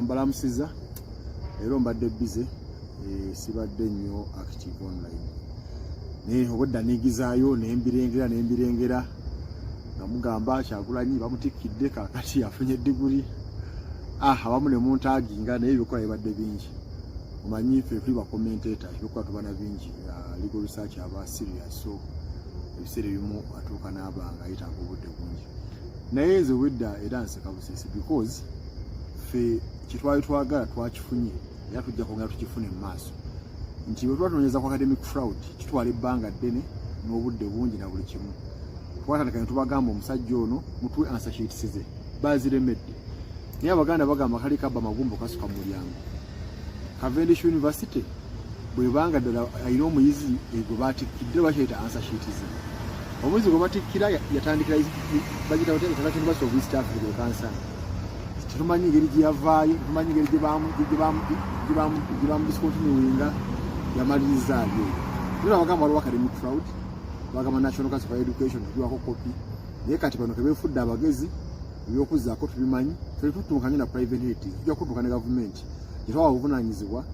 Kambalamusiza era mbadde busy sibadde nnyo active online naye obudda nigizaayo nembirengera nga mugamba Kyagulanyi bamutikidde kakati afunye diguri abamu ne muntaaginga naye ebikola bibadde bingi omanyi ffe tuli ba commentator ebikola tubana bingi legal research aba serious so ebiseera ebimu atuuka n'abanga ayitanga obudde bungi naye nze wedda era nseka busisi because ffe kitwali twagala twakifunye era tujja kwongera tukifune mu maaso nti bwe twatunoonyeza ku academic fraud kitwala ebbanga ddene n'obudde bungi na buli kimu twatandika ne tubagamba omusajja ono mutwe answer sheets ze baziremedde naye abaganda bagamba kali kabba magumbo kasuka mu mulyango Cavendish University bwe banga ddala ayina omuyizi gwe batikkidde bakyayita answer sheets ze omuyizi gwe batikkira yatandikira bagita International University of East Africa gye kansa tumanyi engeri gye yavaayo tumanyi engeri gye bamu discontinuinga yamalirizayo era bagamba waliwo academic fraud bagamba National Council for Education tugiwako kopi naye kati bano kebefudde abagezi ebyokuzaako tubimanyi tetutuukanye na private entity tujja kutuuka ne gavumenti gye twawa obuvunaanyizibwa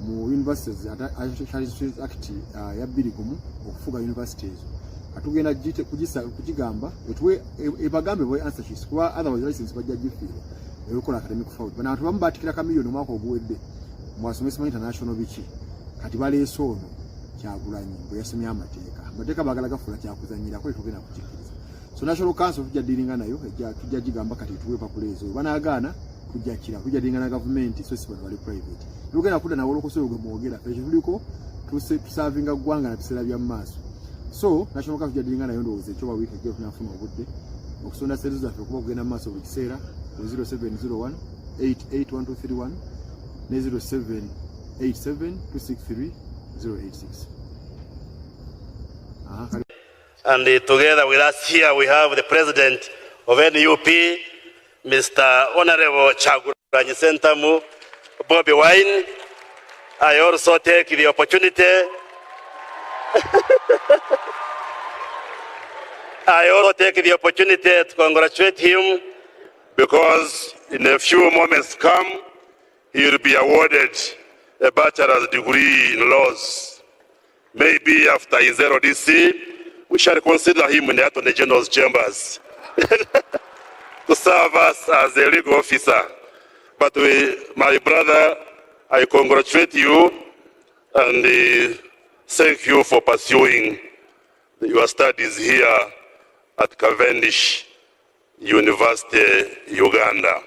mu universities act ya 2001 okufuga university ezo katugenda kugigamba ebagambe bwe answer sheets kuba otherwise license bajja gifiira ebikola academic fraud bano abantu bamu batikira kamiliyoni omwaka oguwedde mu asomesa international biki kati baleese ono Kyagulanyi bwe yasomye amateeka baagala gafuula kyakuzanyirako tugenda kukikkiriza so National Council tujja diringa nayo tujja gigamba kati tuwe papula ezo banaagaana tujja diringa na gavumenti so si bano bali private tugenda kudda nawo olukosoyo gwe mwogera ekyo tuliko tusavinga ggwanga na biseera bya mu maaso so National Council tujja diringa nayo ndowooza ekyo wiiki ejja tunafuna obudde okusonda seezo zaffe okuba okugenda mu maaso buli kiseera 0701 881231 ne 0787 263 086. And together with us here we have the President of NUP, Mr. Honorable Kyagulanyi Ssentamu Bobi Wine. I also take the opportunity to congratulate him because in a few moments come he will be awarded a bachelor's degree in laws. Maybe after his LDC, we shall consider him in the Attorney General's chambers to serve us as a legal officer. But my brother, I congratulate you and thank you for pursuing your studies here at Cavendish University, Uganda.